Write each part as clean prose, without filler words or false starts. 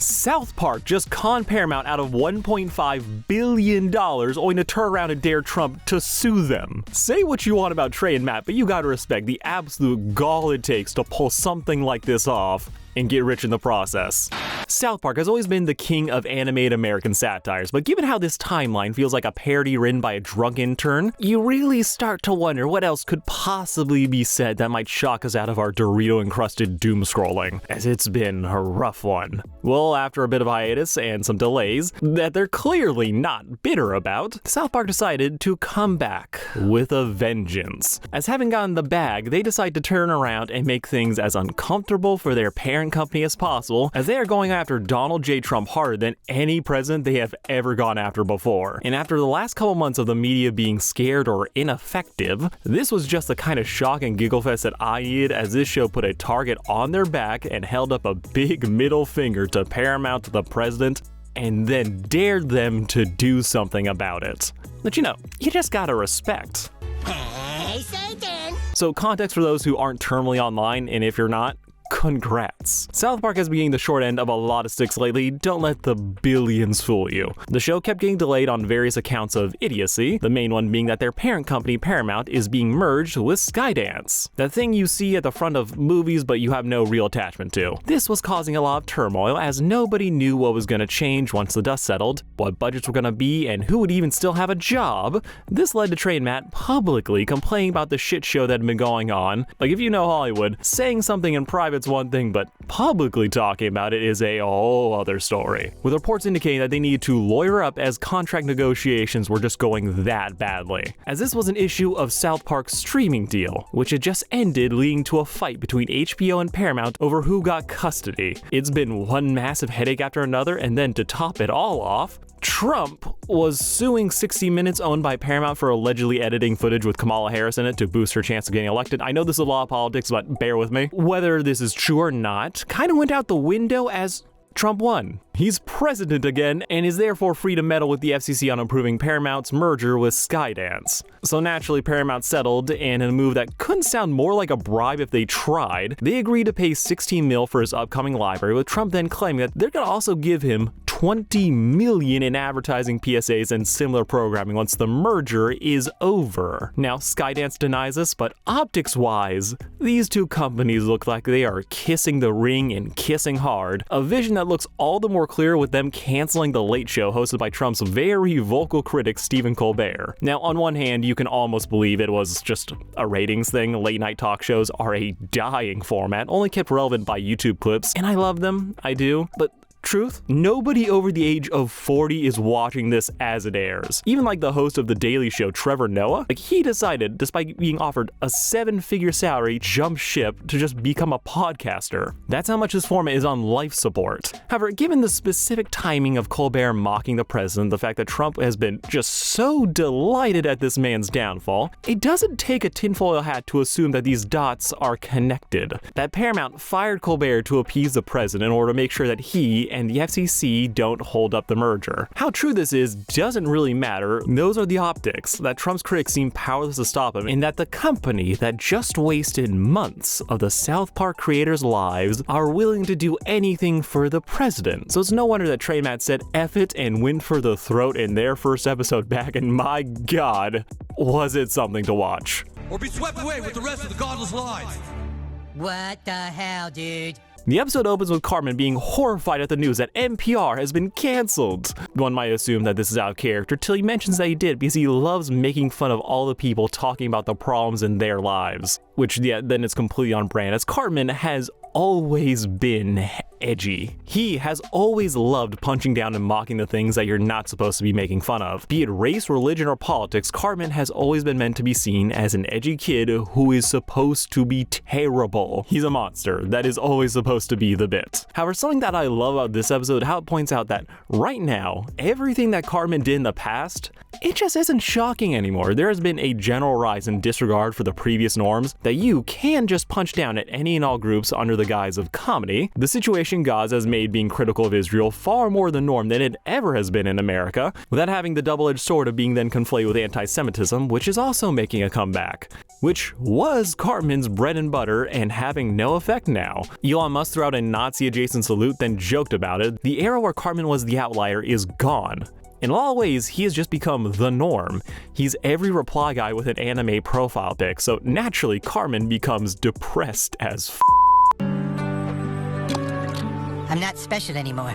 South Park just conned Paramount out of $1.5 billion, only to turn around and dare Trump to sue them. Say what you want about Trey and Matt, but you gotta respect the absolute gall it takes to pull something like this off and get rich in the process. South Park has always been the king of animated American satires, but given how this timeline feels like a parody written by a drunk intern, you really start to wonder what else could possibly be said that might shock us out of our Dorito-encrusted doom scrolling, as it's been a rough one. Well, after a bit of hiatus and some delays that they're clearly not bitter about, South Park decided to come back with a vengeance. As having gotten the bag, they decide to turn around and make things as uncomfortable for their parent company as possible, as they are going after Donald J. Trump harder than any president they have ever gone after before. And after the last couple months of the media being scared or ineffective, this was just the kind of shock and giggle fest that I needed, as this show put a target on their back and held up a big middle finger to Paramount, to the president, and then dared them to do something about it. But you just gotta respect. Hey, Satan! So context for those who aren't terminally online, and if you're not, congrats. South Park has been getting the short end of a lot of sticks lately. Don't let the billions fool you. The show kept getting delayed on various accounts of idiocy, the main one being that their parent company Paramount is being merged with Skydance, that thing you see at the front of movies but you have no real attachment to. This was causing a lot of turmoil, as nobody knew what was going to change once the dust settled, what budgets were going to be, and who would even still have a job. This led to Trey and Matt publicly complaining about the shit show that had been going on. Like, if you know Hollywood, saying something in private it's one thing, but publicly talking about it is a whole other story, with reports indicating that they needed to lawyer up as contract negotiations were just going that badly, as this was an issue of South Park's streaming deal, which had just ended, leading to a fight between HBO and Paramount over who got custody. It's been one massive headache after another, and then to top it all off, Trump was suing 60 Minutes, owned by Paramount, for allegedly editing footage with Kamala Harris in it to boost her chance of getting elected. I know this is a lot of politics, but bear with me. Whether this is true or not, kind of went out the window as Trump won. He's president again and is therefore free to meddle with the FCC on approving Paramount's merger with Skydance. So naturally, Paramount settled, and in a move that couldn't sound more like a bribe if they tried, they agreed to pay $16 million for his upcoming library, with Trump then claiming that they're gonna also give him $20 million in advertising, PSAs, and similar programming once the merger is over. Now, Skydance denies this, but optics-wise, these two companies look like they are kissing the ring and kissing hard, a vision that looks all the more clear with them canceling The Late Show, hosted by Trump's very vocal critic Stephen Colbert. Now, on one hand, you can almost believe it was just a ratings thing. Late night talk shows are a dying format, only kept relevant by YouTube clips, and I love them, I do, but truth, nobody over the age of 40 is watching this as it airs. Even like the host of The Daily Show, Trevor Noah, he decided, despite being offered a 7-figure salary, jump ship to just become a podcaster. That's how much this format is on life support. However, given the specific timing of Colbert mocking the president, the fact that Trump has been just so delighted at this man's downfall, it doesn't take a tinfoil hat to assume that these dots are connected. That Paramount fired Colbert to appease the president in order to make sure that he and the FCC don't hold up the merger. How true this is doesn't really matter. Those are the optics, that Trump's critics seem powerless to stop him, and that the company that just wasted months of the South Park creators' lives are willing to do anything for the president. So it's no wonder that Trey and Matt said F it and went for the throat in their first episode back, and my god, was it something to watch. Or be swept away with the rest of the godless lies. What the hell, dude? The episode opens with Cartman being horrified at the news that NPR has been canceled. One might assume that this is out of character till he mentions that he did, because he loves making fun of all the people talking about the problems in their lives. Which, yeah, then it's completely on brand, as Cartman has always been edgy. He has always loved punching down and mocking the things that you're not supposed to be making fun of. Be it race, religion, or politics, Cartman has always been meant to be seen as an edgy kid who is supposed to be terrible. He's a monster. That is always supposed to be the bit. However, something that I love about this episode, how it points out that right now, everything that Cartman did in the past, it just isn't shocking anymore. There has been a general rise in disregard for the previous norms that you can just punch down at any and all groups under the guise of comedy. The situation Christian gods has made being critical of Israel far more the norm than it ever has been in America, without having the double-edged sword of being then conflated with anti-Semitism, which is also making a comeback, which was Cartman's bread and butter and having no effect now. Elon Musk threw out a Nazi-adjacent salute, then joked about it. The era where Cartman was the outlier is gone. In a lot of ways, he has just become the norm. He's every reply guy with an anime profile pic, so naturally Cartman becomes depressed as f***. I'm not special anymore.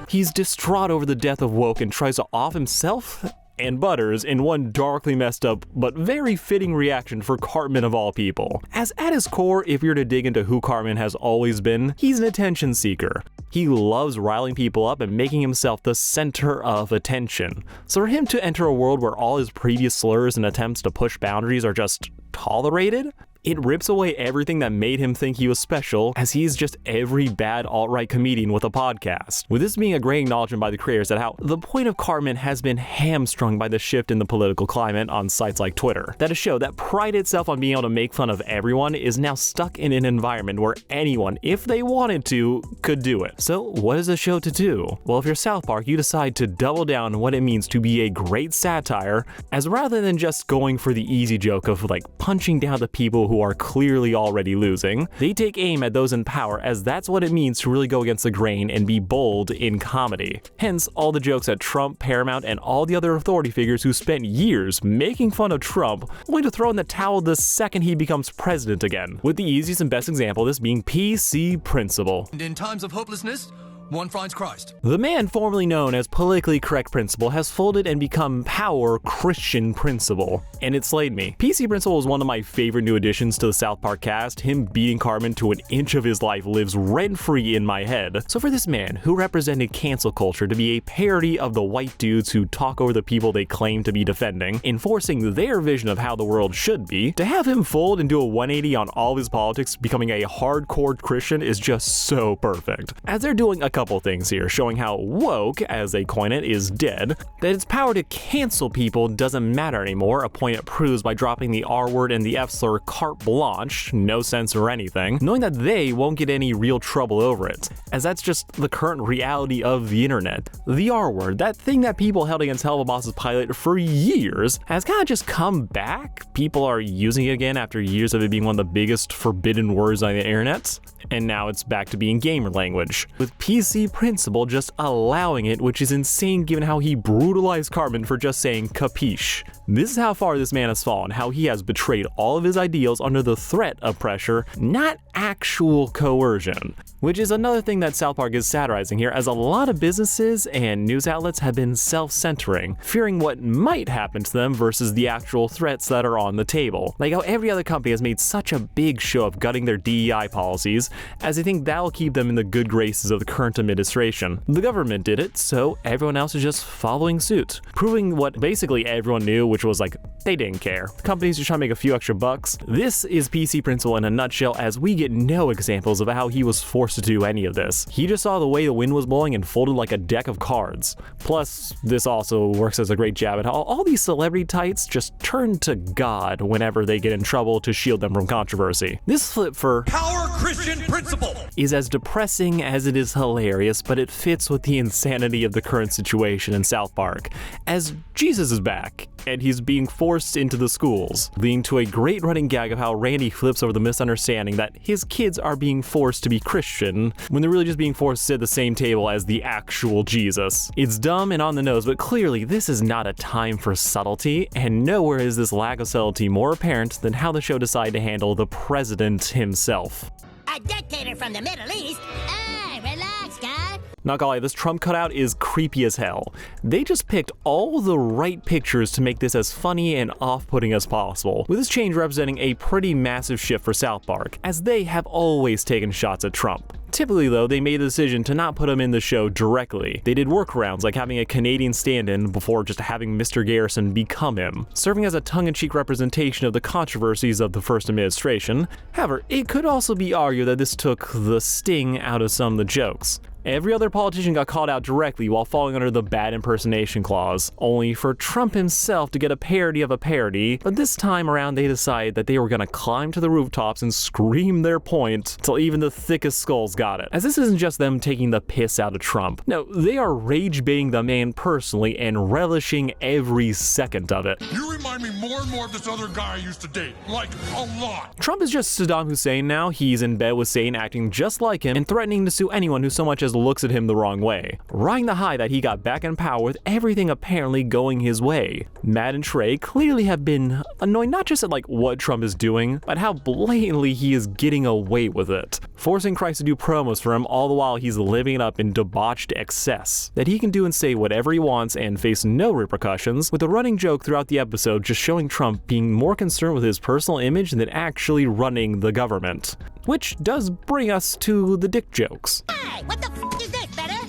He's distraught over the death of Woke and tries to off himself and Butters in one darkly messed up but very fitting reaction for Cartman of all people. As at his core, if you're to dig into who Cartman has always been, he's an attention seeker. He loves riling people up and making himself the center of attention. So for him to enter a world where all his previous slurs and attempts to push boundaries are just tolerated, it rips away everything that made him think he was special, as he's just every bad alt-right comedian with a podcast. With this being a great acknowledgement by the creators that how the point of Cartman has been hamstrung by the shift in the political climate on sites like Twitter. That a show that prided itself on being able to make fun of everyone is now stuck in an environment where anyone, if they wanted to, could do it. So what is a show to do? Well, if you're South Park, you decide to double down on what it means to be a great satire, as rather than just going for the easy joke of like punching down the people who are clearly already losing, they take aim at those in power, as that's what it means to really go against the grain and be bold in comedy. Hence, all the jokes at Trump, Paramount, and all the other authority figures who spent years making fun of Trump, only to throw in the towel the second he becomes president again. With the easiest and best example of this being PC Principal. And in times of hopelessness, one finds Christ. The man formerly known as Politically Correct Principal has folded and become Power Christian Principal, and it slayed me. PC Principal is one of my favorite new additions to the South Park cast. Him beating Cartman to an inch of his life lives rent-free in my head. So for this man, who represented cancel culture, to be a parody of the white dudes who talk over the people they claim to be defending, enforcing their vision of how the world should be, to have him fold and do a 180 on all of his politics, becoming a hardcore Christian, is just so perfect. As they're doing a couple things here, showing how woke, as they coin it, is dead, that its power to cancel people doesn't matter anymore, a point it proves by dropping the R word and the F slur carte blanche, no sense or anything, knowing that they won't get any real trouble over it, as that's just the current reality of the internet. The R word, that thing that people held against Helluva Boss's pilot for years, has kind of just come back. People are using it again after years of it being one of the biggest forbidden words on the internet, and now it's back to being gamer language, with PC Principal just allowing it, which is insane given how he brutalized Cartman for just saying capiche. This is how far this man has fallen, how he has betrayed all of his ideals under the threat of pressure, not actual coercion. Which is another thing that South Park is satirizing here, as a lot of businesses and news outlets have been self-centering, fearing what might happen to them versus the actual threats that are on the table. Like how every other company has made such a big show of gutting their DEI policies, as they think that'll keep them in the good graces of the current administration. The government did it, so everyone else is just following suit, proving what basically everyone knew, which was like, they didn't care. Companies just trying to make a few extra bucks. This is PC Principal in a nutshell, as we get no examples of how he was forced to do any of this. He just saw the way the wind was blowing and folded like a deck of cards. Plus, this also works as a great jab at how all these celebrity types just turn to God whenever they get in trouble to shield them from controversy. This flip for Power Christian Principle is as depressing as it is hilarious, but it fits with the insanity of the current situation in South Park, as Jesus is back, and he's being forced into the schools, leading to a great running gag of how Randy flips over the misunderstanding that his kids are being forced to be Christian, when they're really just being forced to sit at the same table as the actual Jesus. It's dumb and on the nose, but clearly this is not a time for subtlety, and nowhere is this lack of subtlety more apparent than how the show decided to handle the president himself. A dictator from the Middle East? Hey, relax, guy. Not gonna lie, this Trump cutout is creepy as hell. They just picked all the right pictures to make this as funny and off-putting as possible, with this change representing a pretty massive shift for South Park, as they have always taken shots at Trump. Typically though, they made the decision to not put him in the show directly. They did workarounds like having a Canadian stand-in before just having Mr. Garrison become him, serving as a tongue-in-cheek representation of the controversies of the first administration. However, it could also be argued that this took the sting out of some of the jokes. Every other politician got called out directly while falling under the bad impersonation clause, only for Trump himself to get a parody of a parody, but this time around they decided that they were gonna climb to the rooftops and scream their point till even the thickest skulls got it. As this isn't just them taking the piss out of Trump. No, they are rage baiting the man personally and relishing every second of it. You remind me more and more of this other guy I used to date, like a lot. Trump is just Saddam Hussein now. He's in bed with Satan, acting just like him and threatening to sue anyone who so much as looks at him the wrong way. Riding the high that he got back in power with everything apparently going his way. Matt and Trey clearly have been annoyed not just at what Trump is doing, but how blatantly he is getting away with it. Forcing Christ to do promos for him all the while he's living it up in debauched excess. That he can do and say whatever he wants and face no repercussions, with a running joke throughout the episode just showing Trump being more concerned with his personal image than actually running the government. Which does bring us to the dick jokes. Hey, what the f is this, better?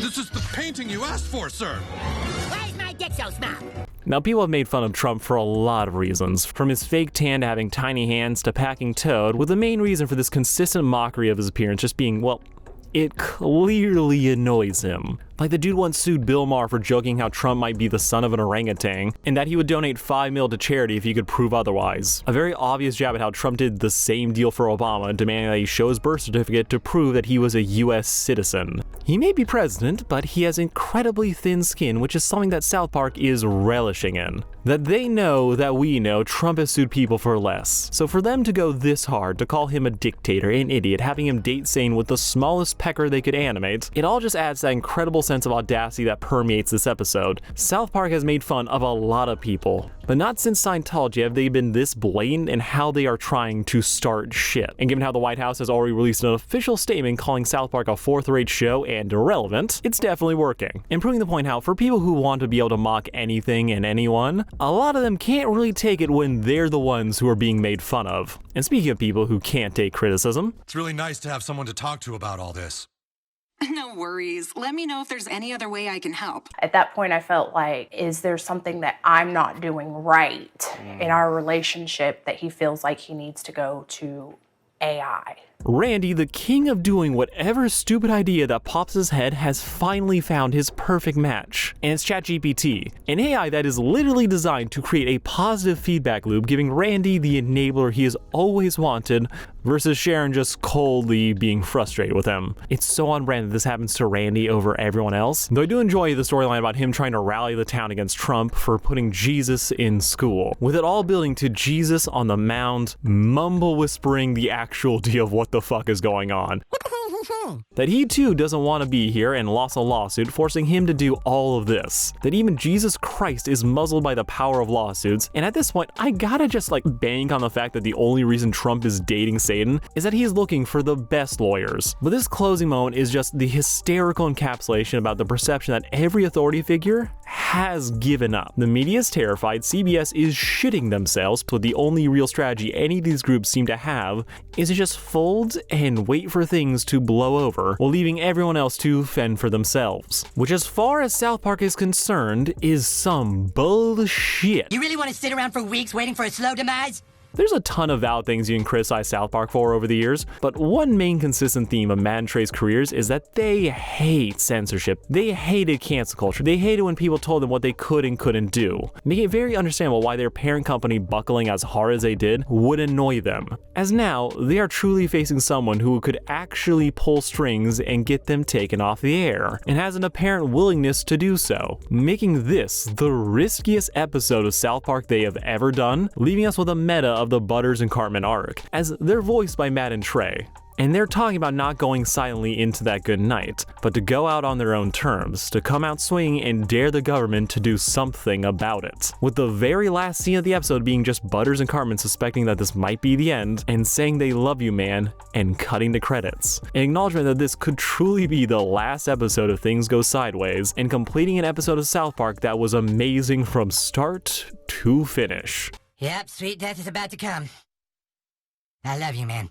This is the painting you asked for, sir. Why is my dick so small? Now, people have made fun of Trump for a lot of reasons, from his fake tan to having tiny hands to packing toad, with the main reason for this consistent mockery of his appearance just being, well, it clearly annoys him. Like the dude once sued Bill Maher for joking how Trump might be the son of an orangutan, and that he would donate $5 million to charity if he could prove otherwise. A very obvious jab at how Trump did the same deal for Obama, demanding that he show his birth certificate to prove that he was a US citizen. He may be president, but he has incredibly thin skin, which is something that South Park is relishing in. That they know that we know Trump has sued people for less. So for them to go this hard, to call him a dictator, an idiot, having him date Satan with the smallest pecker they could animate, it all just adds that incredible sense of audacity that permeates this episode. South Park has made fun of a lot of people, but not since Scientology have they been this blatant in how they are trying to start shit. And given how the White House has already released an official statement calling South Park a fourth-rate show and irrelevant, it's definitely working. And proving the point how, for people who want to be able to mock anything and anyone, a lot of them can't really take it when they're the ones who are being made fun of. And speaking of people who can't take criticism, It's really nice to have someone to talk to about all this. No worries. Let me know if there's any other way I can help. At that point, I felt like, is there something that I'm not doing right in our relationship that he feels like he needs to go to AI? Randy, the king of doing whatever stupid idea that pops his head, has finally found his perfect match. And it's ChatGPT, an AI that is literally designed to create a positive feedback loop, giving Randy the enabler he has always wanted, versus Sharon just coldly being frustrated with him. It's so on brand that this happens to Randy over everyone else, though I do enjoy the storyline about him trying to rally the town against Trump for putting Jesus in school, with it all building to Jesus on the mound, mumble whispering the actual deal of what the fuck is going on. That he too doesn't want to be here and lost a lawsuit forcing him to do all of this. That even Jesus Christ is muzzled by the power of lawsuits, and at this point I gotta just bank on the fact that the only reason Trump is dating Satan is that he is looking for the best lawyers. But this closing moment is just the hysterical encapsulation about the perception that every authority figure has given up. The media is terrified, CBS is shitting themselves, but the only real strategy any of these groups seem to have is to just fold and wait for things to blow over, while leaving everyone else to fend for themselves. Which, as far as South Park is concerned, is some bullshit. You really want to sit around for weeks waiting for a slow demise? There's a ton of valid things you can criticize South Park for over the years, but one main consistent theme of Matt and Trey's careers is that they hate censorship. They hated cancel culture. They hated when people told them what they could and couldn't do, making it very understandable why their parent company buckling as hard as they did would annoy them. As now, they are truly facing someone who could actually pull strings and get them taken off the air, and has an apparent willingness to do so, making this the riskiest episode of South Park they have ever done, leaving us with a meta of the Butters and Cartman arc, as they're voiced by Matt and Trey. And they're talking about not going silently into that good night, but to go out on their own terms, to come out swinging and dare the government to do something about it. With the very last scene of the episode being just Butters and Cartman suspecting that this might be the end, and saying they love you man, and cutting the credits. An acknowledgement that this could truly be the last episode of Things Go Sideways, and completing an episode of South Park that was amazing from start to finish. Yep, sweet death is about to come. I love you, man.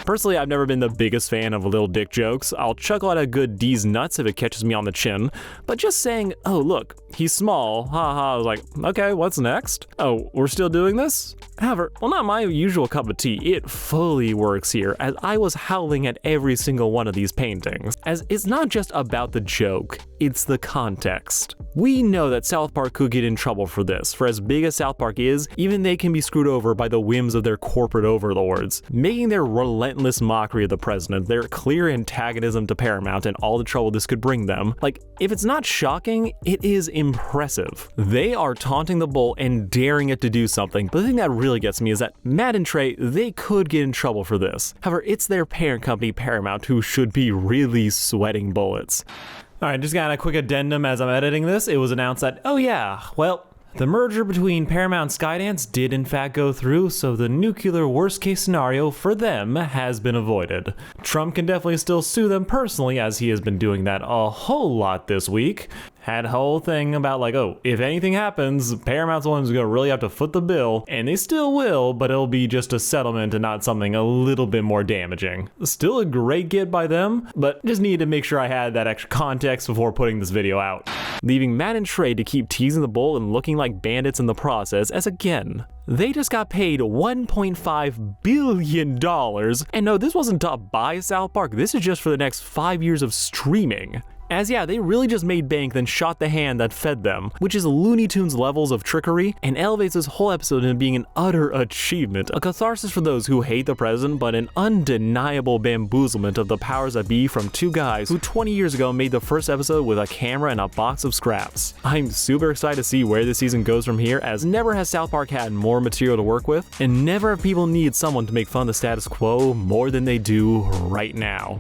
Personally, I've never been the biggest fan of little dick jokes. I'll chuckle at a good D's nuts if it catches me on the chin, but just saying, oh look, he's small, haha, I was like, okay, what's next? Oh, we're still doing this? However, well, not my usual cup of tea, it fully works here, as I was howling at every single one of these paintings, as it's not just about the joke, it's the context. We know that South Park could get in trouble for this, for as big as South Park is, even they can be screwed over by the whims of their corporate overlords, making their relentless mockery of the president, their clear antagonism to Paramount, and all the trouble this could bring them. Like, if it's not shocking, it is impressive. They are taunting the bull and daring it to do something, but the thing that really gets me is that Matt and Trey, they could get in trouble for this. However, it's their parent company Paramount who should be really sweating bullets. Alright, just got a quick addendum as I'm editing this. It was announced that, oh yeah, well, the merger between Paramount and Skydance did in fact go through, so the nuclear worst case scenario for them has been avoided. Trump can definitely still sue them personally, as he has been doing that a whole lot this week. Had a whole thing about like, oh, if anything happens, Paramount's the one who's gonna really have to foot the bill, and they still will, but it'll be just a settlement and not something a little bit more damaging. Still a great get by them, but just needed to make sure I had that extra context before putting this video out. Leaving Matt and Trey to keep teasing the bull and looking like bandits in the process, as again, they just got paid $1.5 billion. And no, this wasn't to buy South Park, this is just for the next 5 years of streaming. As yeah, they really just made bank then shot the hand that fed them, which is Looney Tunes levels of trickery, and elevates this whole episode into being an utter achievement, a catharsis for those who hate the president, but an undeniable bamboozlement of the powers that be from two guys who 20 years ago made the first episode with a camera and a box of scraps. I'm super excited to see where this season goes from here, as never has South Park had more material to work with, and never have people need someone to make fun of the status quo more than they do right now.